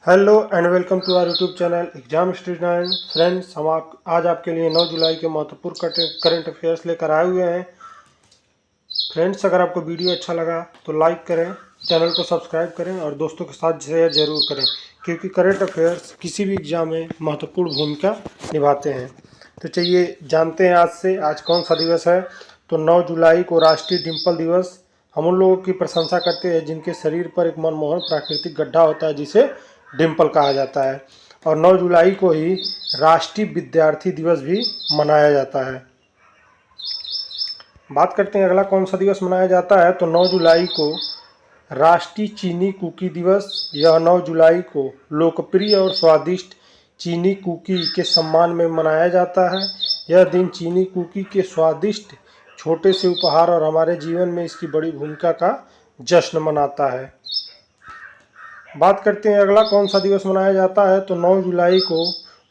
Hello and welcome to our YouTube channel exam student friends. हम आज आपके लिए 9 जुलाई के महत्वपूर्ण करंट अफेयर्स लेकर आए हुए हैं। फ्रेंड्स, अगर आपको वीडियो अच्छा लगा तो लाइक करें, चैनल को सब्सक्राइब करें और दोस्तों के साथ शेयर जरूर करें, क्योंकि करंट अफेयर्स किसी भी एग्जाम में महत्वपूर्ण भूमिका निभाते हैं। तो चलिए जानते हैं आज कौन सा दिवस है। तो 9 जुलाई को राष्ट्रीय डिम्पल दिवस। हम उन लोगों की प्रशंसा करते हैं जिनके शरीर पर एक मनमोहन प्राकृतिक गड्ढा होता है, जिसे डिम्पल कहा जाता है। और 9 जुलाई को ही राष्ट्रीय विद्यार्थी दिवस भी मनाया जाता है। बात करते हैं अगला कौन सा दिवस मनाया जाता है। तो 9 जुलाई को राष्ट्रीय चीनी कुकी दिवस। यह 9 जुलाई को लोकप्रिय और स्वादिष्ट चीनी कुकी के सम्मान में मनाया जाता है। यह दिन चीनी कुकी के स्वादिष्ट छोटे से उपहार और हमारे जीवन में इसकी बड़ी भूमिका का जश्न मनाता है। बात करते हैं अगला कौन सा दिवस मनाया जाता है। तो 9 जुलाई को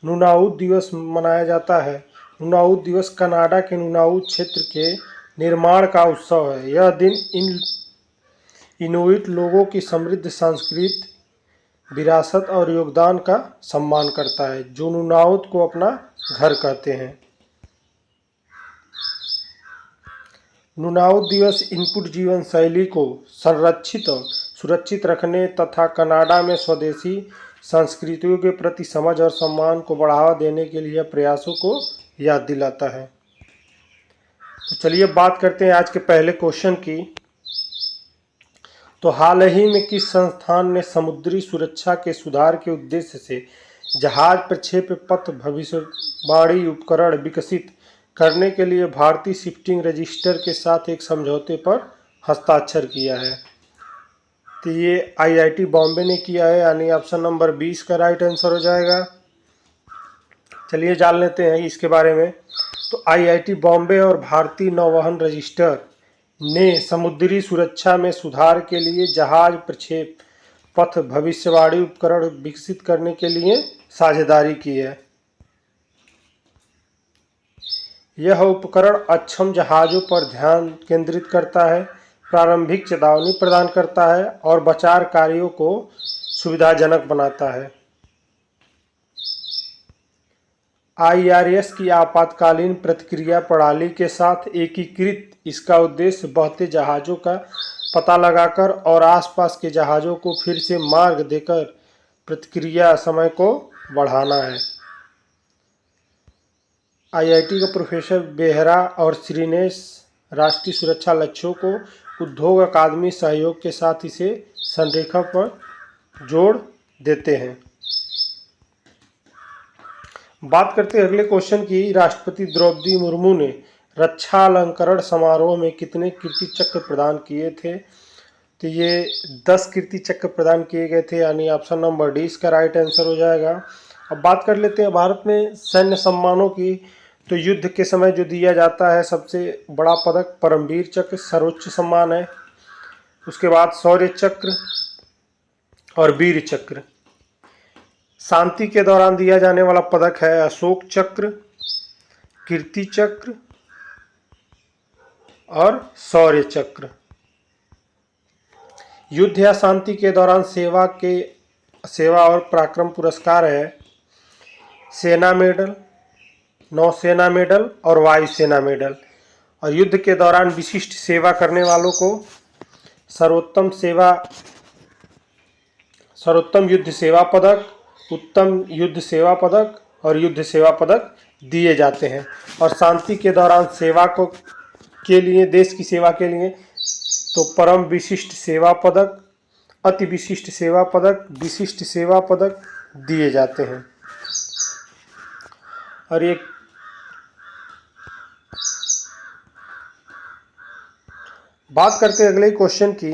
नुनाउट दिवस मनाया जाता है। नुनाउट दिवस कनाडा के नुनाउट क्षेत्र के निर्माण का उत्सव है। यह दिन इनुइट लोगों की समृद्ध सांस्कृतिक विरासत और योगदान का सम्मान करता है, जो नुनाउट को अपना घर कहते हैं। नुनाउट दिवस इनपुट जीवन शैली को संरक्षित और सुरक्षित रखने तथा कनाडा में स्वदेशी संस्कृतियों के प्रति समझ और सम्मान को बढ़ावा देने के लिए प्रयासों को याद दिलाता है। तो चलिए बात करते हैं आज के पहले क्वेश्चन की। तो हाल ही में किस संस्थान ने समुद्री सुरक्षा के सुधार के उद्देश्य से जहाज प्रक्षेप्य पथ भविष्यवाणी उपकरण विकसित करने के लिए भारतीय शिपिंग रजिस्टर के साथ एक समझौते पर हस्ताक्षर किया है? तो ये आईआईटी बॉम्बे ने किया है, यानी ऑप्शन नंबर 20 का राइट आंसर हो जाएगा। चलिए जान लेते हैं इसके बारे में। तो आईआईटी बॉम्बे और भारतीय नौवहन रजिस्टर ने समुद्री सुरक्षा में सुधार के लिए जहाज प्रक्षेप पथ भविष्यवाणी उपकरण विकसित करने के लिए साझेदारी की है। यह उपकरण अक्षम जहाज़ों पर ध्यान केंद्रित करता है, प्रारंभिक चेतावनी प्रदान करता है और बचाव कार्यों को सुविधाजनक बनाता है। आईआरएस की आपातकालीन प्रतिक्रिया प्रणाली के साथ एकीकृत इसका उद्देश्य बहते जहाज़ों का पता लगाकर और आसपास के जहाज़ों को फिर से मार्ग देकर प्रतिक्रिया समय को बढ़ाना है। आईआईटी का प्रोफेसर बेहरा और श्रीनेश राष्ट्रीय सुरक्षा लक्ष्यों को उद्योग अकादमी सहयोग के साथ इसे संरेखण पर जोड़ देते हैं। बात करते हैं अगले क्वेश्चन की। राष्ट्रपति द्रौपदी मुर्मू ने रक्षा अलंकरण समारोह में कितने कीर्ति चक्र प्रदान किए थे? तो ये 10 कीर्ति चक्र प्रदान किए गए थे, यानी ऑप्शन नंबर डी इसका राइट आंसर हो जाएगा। अब बात कर लेते हैं भारत में सैन्य सम्मानों की। तो युद्ध के समय जो दिया जाता है सबसे बड़ा पदक परमवीर चक्र सर्वोच्च सम्मान है। उसके बाद शौर्य चक्र और वीर चक्र। शांति के दौरान दिया जाने वाला पदक है अशोक चक्र, कीर्ति चक्र और शौर्य चक्र। युद्ध या शांति के दौरान सेवा और पराक्रम पुरस्कार है सेना मेडल, नौसेना मेडल और वायुसेना मेडल। और युद्ध के दौरान विशिष्ट सेवा करने वालों को सर्वोत्तम युद्ध सेवा पदक, उत्तम युद्ध सेवा पदक और युद्ध सेवा पदक दिए जाते हैं। और शांति के दौरान के लिए, देश की सेवा के लिए तो परम विशिष्ट सेवा पदक, अति विशिष्ट सेवा पदक, विशिष्ट सेवा पदक दिए जाते हैं। और एक बात करते हैं अगले क्वेश्चन की।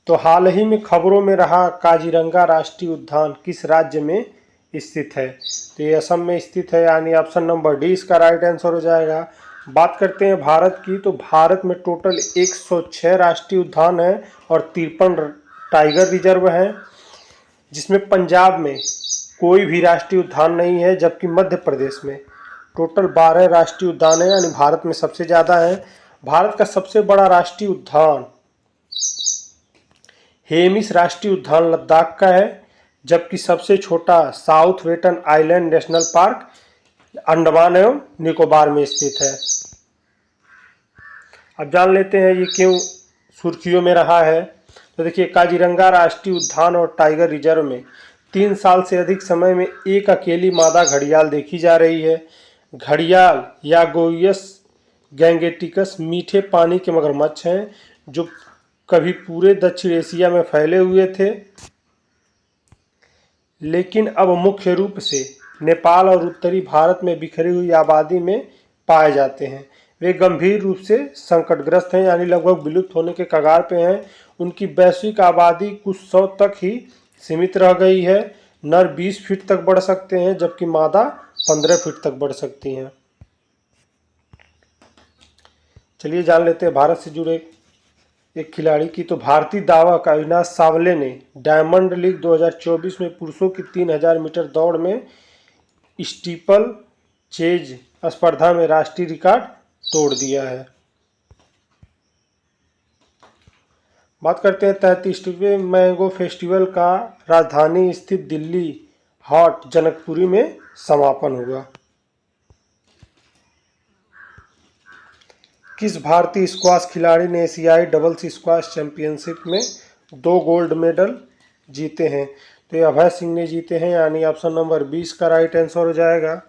तो हाल ही में खबरों में रहा काजीरंगा राष्ट्रीय उद्यान किस राज्य में स्थित है? तो ये असम में स्थित है, यानी ऑप्शन नंबर डी इसका राइट आंसर हो जाएगा। बात करते हैं भारत की। तो भारत में टोटल 106 राष्ट्रीय उद्यान हैं और 53 टाइगर रिजर्व हैं, जिसमें पंजाब में कोई भी राष्ट्रीय उद्यान नहीं है, जबकि मध्य प्रदेश में टोटल 12 राष्ट्रीय उद्यान हैं, यानी भारत में सबसे ज़्यादा है। भारत का सबसे बड़ा राष्ट्रीय उद्यान हेमिस राष्ट्रीय उद्यान लद्दाख का है। जबकि सबसे छोटा South Button Island National Park Andaman एवं निकोबार में स्थित है। अब जान लेते हैं ये क्यों सुर्खियों में रहा है। तो देखिए, काजीरंगा राष्ट्रीय उद्यान और टाइगर रिजर्व में 3 साल से अधिक समय में एक अकेली मादा घड़ियाल देखी जा रही है। घड़ियाल या गोइयस गैंगेटिकस मीठे पानी के मगरमच्छ हैं जो कभी पूरे दक्षिण एशिया में फैले हुए थे, लेकिन अब मुख्य रूप से नेपाल और उत्तरी भारत में बिखरी हुई आबादी में पाए जाते हैं। वे गंभीर रूप से संकटग्रस्त हैं, यानी लगभग विलुप्त होने के कगार पे हैं। उनकी वैश्विक आबादी कुछ 100 तक ही सीमित रह गई है। नर 20 फीट तक बढ़ सकते हैं, जबकि मादा 15 फीट तक बढ़ सकती हैं। चलिए जान लेते हैं भारत से जुड़े एक खिलाड़ी की। तो भारतीय दावक अविनाश सावले ने डायमंड लीग 2024 में पुरुषों की 3000 मीटर दौड़ में स्टीपल चेज स्पर्धा में राष्ट्रीय रिकॉर्ड तोड़ दिया है। बात करते हैं 33वें मैंगो फेस्टिवल का राजधानी स्थित दिल्ली हॉट जनकपुरी में समापन हुआ। किस भारतीय स्क्वाश खिलाड़ी ने एशियाई डबल्स स्क्वाश चैंपियनशिप में 2 गोल्ड मेडल जीते हैं? तो ये अभय सिंह ने जीते हैं, यानी ऑप्शन नंबर 20 का राइट आंसर हो जाएगा।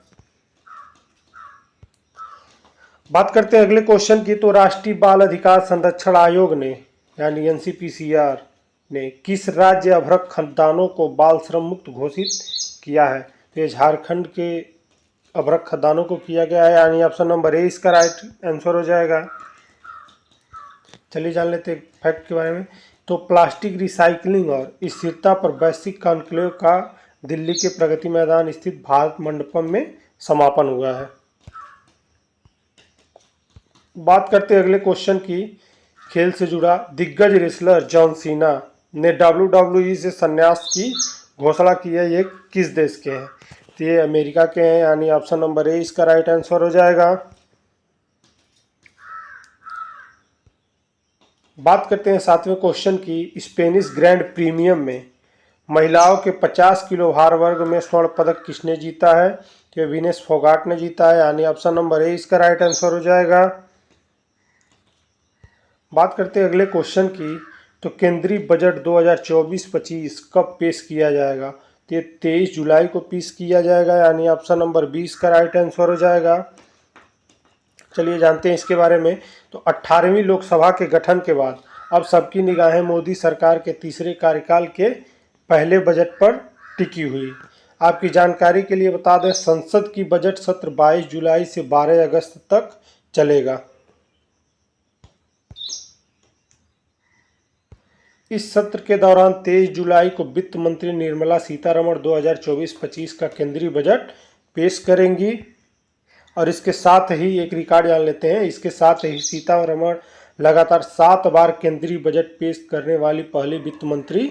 बात करते हैं अगले क्वेश्चन की। तो राष्ट्रीय बाल अधिकार संरक्षण आयोग ने यानी एनसीपीसीआर ने किस राज्य अभ्रक खदानों को बाल श्रम मुक्त घोषित किया है? तो ये झारखंड के अभ्रक खदानों को किया गया है, यानी ऑप्शन नंबर ए इसका राइट आंसर हो जाएगा। चलिए जान लेते हैं फैक्ट के बारे में। तो प्लास्टिक रिसाइकलिंग और स्थिरता पर वैश्विक कॉन्क्लेव का दिल्ली के प्रगति मैदान स्थित भारत मंडपम में समापन हुआ है। बात करते हैं अगले क्वेश्चन की। खेल से जुड़ा दिग्गज रेसलर जॉन सीना ने WWE से संन्यास की घोषणा की है। ये किस देश के हैं? तो ये अमेरिका के हैं, यानी ऑप्शन नंबर ए इसका राइट आंसर हो जाएगा। बात करते हैं 7वें क्वेश्चन की। स्पेनिश ग्रैंड प्रीमियम में महिलाओं के 50 किलो भार वर्ग में स्वर्ण पदक किसने जीता है? तो विनेश फोगाट ने जीता है, यानी ऑप्शन नंबर ए इसका राइट आंसर हो जाएगा। बात करते हैं अगले क्वेश्चन की। तो केंद्रीय बजट 2024-25 कब पेश किया जाएगा? तो 23 जुलाई को पेश किया जाएगा, यानी ऑप्शन नंबर 20 का राइट आंसर हो जाएगा। चलिए जानते हैं इसके बारे में। तो 18वीं लोकसभा के गठन के बाद अब सबकी निगाहें मोदी सरकार के तीसरे कार्यकाल के पहले बजट पर टिकी हुई। आपकी जानकारी के लिए बता दें, संसद की बजट सत्र 22 जुलाई से 12 अगस्त तक चलेगा। इस सत्र के दौरान 23 जुलाई को वित्त मंत्री निर्मला सीतारमण 2024-25 का केंद्रीय बजट पेश करेंगी। और इसके साथ ही एक रिकॉर्ड जान लेते हैं, इसके साथ ही सीतारमण लगातार 7 बार केंद्रीय बजट पेश करने वाली पहली वित्त मंत्री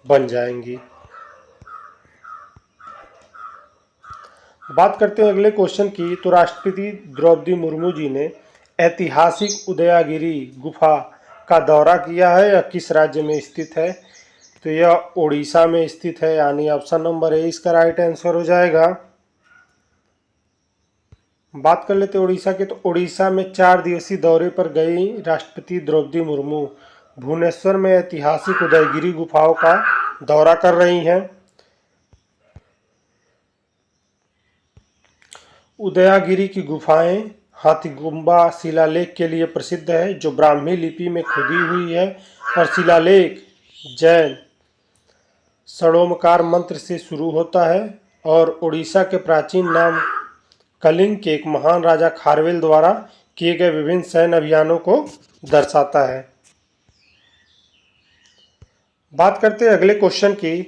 बन जाएंगी। बात करते हैं अगले क्वेश्चन की। तो राष्ट्रपति द्रौपदी मुर्मू जी ने ऐतिहासिक उदयगिरी गुफा का दौरा किया है, या किस राज्य में स्थित है? तो यह ओडिशा में स्थित है, यानी ऑप्शन नंबर ए इसका राइट आंसर हो जाएगा। बात कर लेते हैं उड़ीसा के। तो उड़ीसा में 4 दिवसीय दौरे पर गई राष्ट्रपति द्रौपदी मुर्मू भुवनेश्वर में ऐतिहासिक उदयगिरी गुफाओं का दौरा कर रही हैं। उदयगिरी की गुफाएं हाथीगुम्बा शिलालेख के लिए प्रसिद्ध है, जो ब्राह्मी लिपि में खुदी हुई है, और शिलालेख जैन षडोमकार मंत्र से शुरू होता है और उड़ीसा के प्राचीन नाम कलिंग के एक महान राजा खारवेल द्वारा किए गए विभिन्न सैन्य अभियानों को दर्शाता है। बात करते हैं अगले क्वेश्चन की।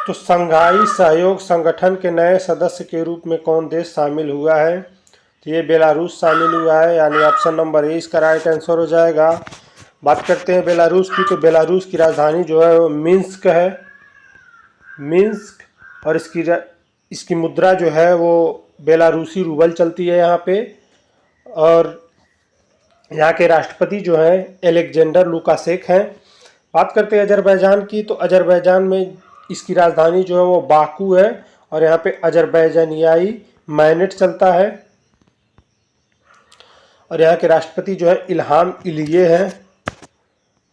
तो संघाई सहयोग संगठन के नए सदस्य के रूप में कौन देश शामिल हुआ है? तो ये बेलारूस शामिल हुआ है, यानी ऑप्शन नंबर ए इसका राइट आंसर हो जाएगा। बात करते हैं बेलारूस की। तो बेलारूस की राजधानी जो है वो मिन्स्क है, मिन्स्क। और इसकी मुद्रा जो है वो बेलारूसी रूबल चलती है यहाँ पे। और यहाँ के राष्ट्रपति जो हैं एलेक्जेंडर लुकाशेक हैं। बात करते हैं अजरबैजान की। तो अजरबैजान में इसकी राजधानी जो है वो बाकू है और यहाँ पे अजरबैजानियाई मैनेट चलता है। और यहाँ के राष्ट्रपति जो है इल्हाम इलिये हैं।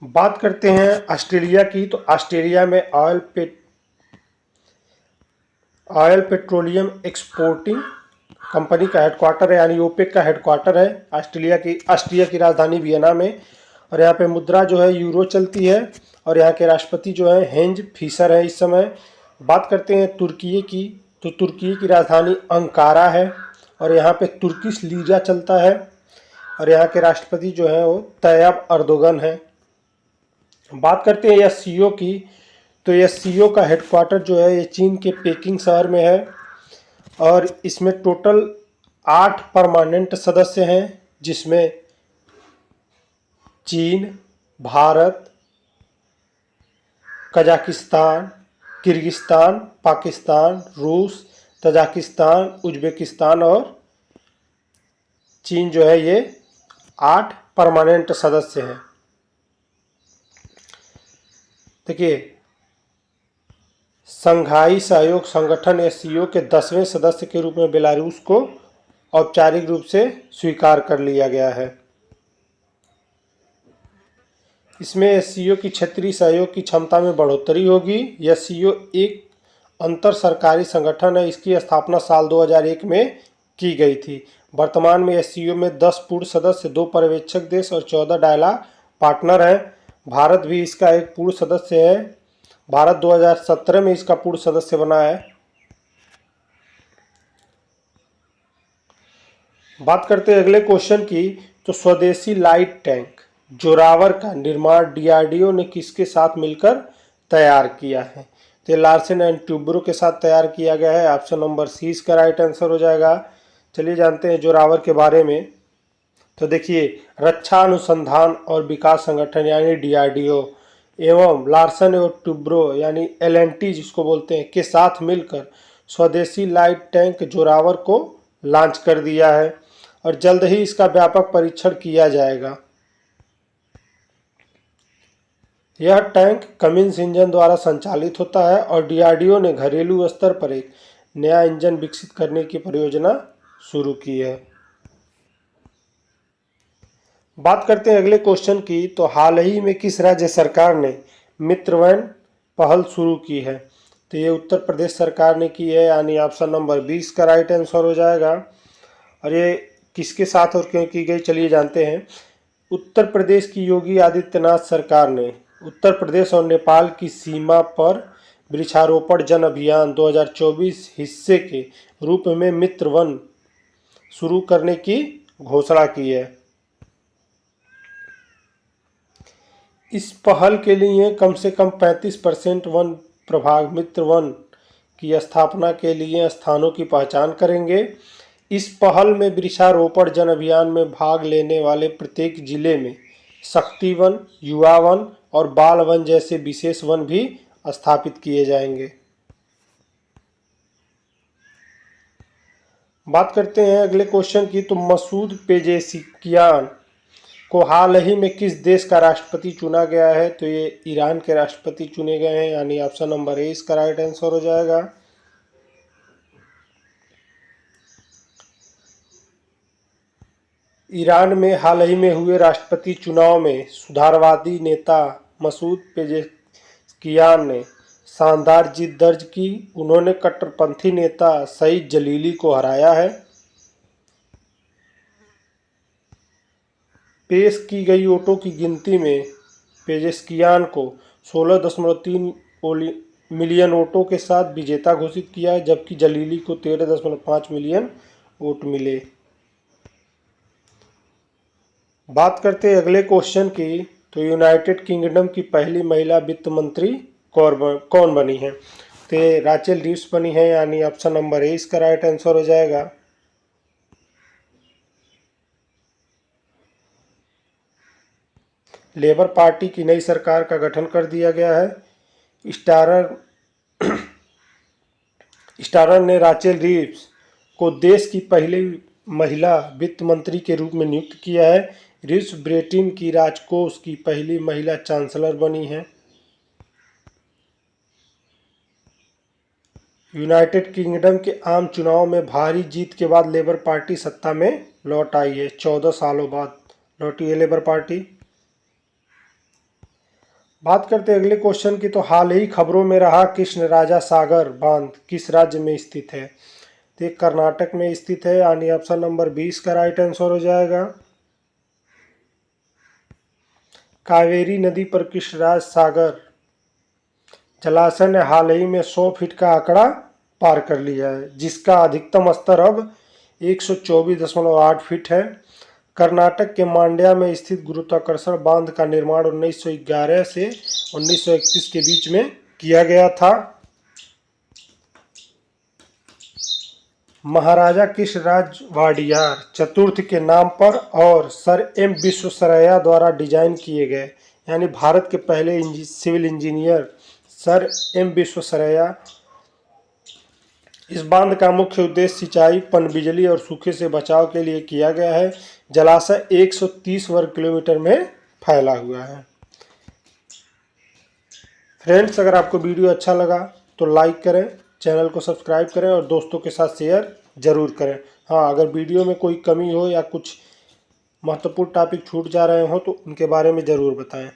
बात करते हैं ऑस्ट्रेलिया की, तो ऑस्ट्रेलिया में ऑयल पेट्रोलियम एक्सपोर्टिंग कंपनी का हेडक्वार्टर है, यानी ओपेक का हेडक्वार्टर है ऑस्ट्रिया की राजधानी वियना में। और यहाँ पे मुद्रा जो है यूरो चलती है और यहाँ के राष्ट्रपति जो है हेंज फिशर है इस समय। बात करते हैं तुर्की की, तो तुर्की की राजधानी अंकारा है और यहाँ पे तुर्किश लीरा चलता है और यहाँ के राष्ट्रपति जो है वो तैयब अर्दोगन है। बात करते हैं एससीओ की, तो एससीओ का हेडक्वार्टर जो है ये चीन के पेकिंग शहर में है और इसमें टोटल 8 परमानेंट सदस्य हैं, जिसमें चीन, भारत, कजाकिस्तान, किर्गिस्तान, पाकिस्तान, रूस, तजाकिस्तान, उज्बेकिस्तान और चीन जो है ये 8 परमानेंट सदस्य हैं। देखिए, संघाई सहयोग संगठन एससीओ के 10वें सदस्य के रूप में बेलारूस को औपचारिक रूप से स्वीकार कर लिया गया है। इसमें एससीओ की क्षेत्रीय सहयोग की क्षमता में बढ़ोतरी होगी। एससीओ एक अंतर सरकारी संगठन है, इसकी स्थापना साल 2001 में की गई थी। वर्तमान में एससीओ में 10 पूर्ण सदस्य, 2 पर्यवेक्षक देश और 14 डायलॉग पार्टनर हैं। भारत भी इसका एक पूर्ण सदस्य है। भारत 2017 में इसका पूर्ण सदस्य बना है। बात करते हैं अगले क्वेश्चन की, तो स्वदेशी लाइट टैंक जोरावर का निर्माण डीआरडीओ ने किसके साथ मिलकर तैयार किया है? तो लार्सन एंड ट्यूब्रो के साथ तैयार किया गया है। ऑप्शन नंबर सी इसका राइट आंसर हो जाएगा। चलिए जानते हैं जोरावर के बारे में। तो देखिए, रक्षा अनुसंधान और विकास संगठन यानी डीआरडीओ एवं लार्सन और ट्यूब्रो यानी एलएनटी जिसको बोलते हैं के साथ मिलकर स्वदेशी लाइट टैंक जोरावर को लॉन्च कर दिया है और जल्द ही इसका व्यापक परीक्षण किया जाएगा। यह टैंक कमिंस इंजन द्वारा संचालित होता है और डीआरडीओ ने घरेलू स्तर पर एक नया इंजन विकसित करने की परियोजना शुरू की है। बात करते हैं अगले क्वेश्चन की, तो हाल ही में किस राज्य सरकार ने मित्रवन पहल शुरू की है? तो ये उत्तर प्रदेश सरकार ने की है, यानी ऑप्शन नंबर 20 का राइट आंसर हो जाएगा। और ये किसके साथ और क्यों की गई, चलिए जानते हैं। उत्तर प्रदेश की योगी आदित्यनाथ सरकार ने उत्तर प्रदेश और नेपाल की सीमा पर वृक्षारोपण जन अभियान 2024 हिस्से के रूप में मित्र वन शुरू करने की घोषणा की है। इस पहल के लिए कम से कम 35% वन प्रभाग मित्र वन की स्थापना के लिए स्थानों की पहचान करेंगे। इस पहल में वृक्षारोपण जन अभियान में भाग लेने वाले प्रत्येक जिले में शक्ति वन, युवा वन और बाल वन जैसे विशेष वन भी स्थापित किए जाएंगे। बात करते हैं अगले क्वेश्चन की, तो मसूद पेजेशिकियान को हाल ही में किस देश का राष्ट्रपति चुना गया है? तो ये ईरान के राष्ट्रपति चुने गए हैं, यानी ऑप्शन नंबर ए इसका राइट आंसर हो जाएगा। ईरान में हाल ही में हुए राष्ट्रपति चुनाव में सुधारवादी नेता मसूद पेजेशिकियान ने शानदार जीत दर्ज की। उन्होंने कट्टरपंथी नेता सईद जलीली को हराया है। पेश की गई वोटों की गिनती में पेजेशिकियान को 16.3 मिलियन वोटों के साथ विजेता घोषित किया है, जबकि जलीली को 13.5 मिलियन वोट मिले। बात करते हैं अगले क्वेश्चन की, तो यूनाइटेड किंगडम की पहली महिला वित्त मंत्री कौन बनी है? तो राचेल रीव्स बनी है, यानी ऑप्शन नंबर ए इसका राइट आंसर हो जाएगा। लेबर पार्टी की नई सरकार का गठन कर दिया गया है। स्टारर ने राचेल रीव्स को देश की पहली महिला वित्त मंत्री के रूप में नियुक्त किया है। रीव्स ब्रिटेन की राजकोष की पहली महिला चांसलर बनी है। यूनाइटेड किंगडम के आम चुनाव में भारी जीत के बाद लेबर पार्टी सत्ता में लौट आई है। 14 सालों बाद लौटी है लेबर पार्टी। बात करते हैं अगले क्वेश्चन की, तो हाल ही खबरों में रहा कृष्णराजा सागर बांध किस राज्य में स्थित है? तो ये कर्नाटक में स्थित है, यानी ऑप्शन नंबर 20 का राइट आंसर हो जाएगा। कावेरी नदी पर कृष्णराज सागर जलाशय ने हाल ही में 100 फीट का आंकड़ा पार कर लिया है, जिसका अधिकतम स्तर अब 124.8 फीट है। कर्नाटक के मांड्या में स्थित गुरुत्वाकर्षण बांध का निर्माण 1911 से 1931 के बीच में किया गया था। महाराजा कृष्णराज वाडियार चतुर्थ के नाम पर और सर एम विश्वेश्वरैया द्वारा डिजाइन किए गए, यानी भारत के पहले civil engineer sir M Visvesvaraya. इस बांध का मुख्य उद्देश्य सिंचाई, पनबिजली और सूखे से बचाव के लिए किया गया है। जलाशय 130 वर्ग किलोमीटर में फैला हुआ है। फ्रेंड्स, अगर आपको वीडियो अच्छा लगा तो लाइक करें, चैनल को सब्सक्राइब करें और दोस्तों के साथ शेयर जरूर करें। हाँ, अगर वीडियो में कोई कमी हो या कुछ महत्वपूर्ण टॉपिक छूट जा रहे हो तो उनके बारे में ज़रूर बताएं।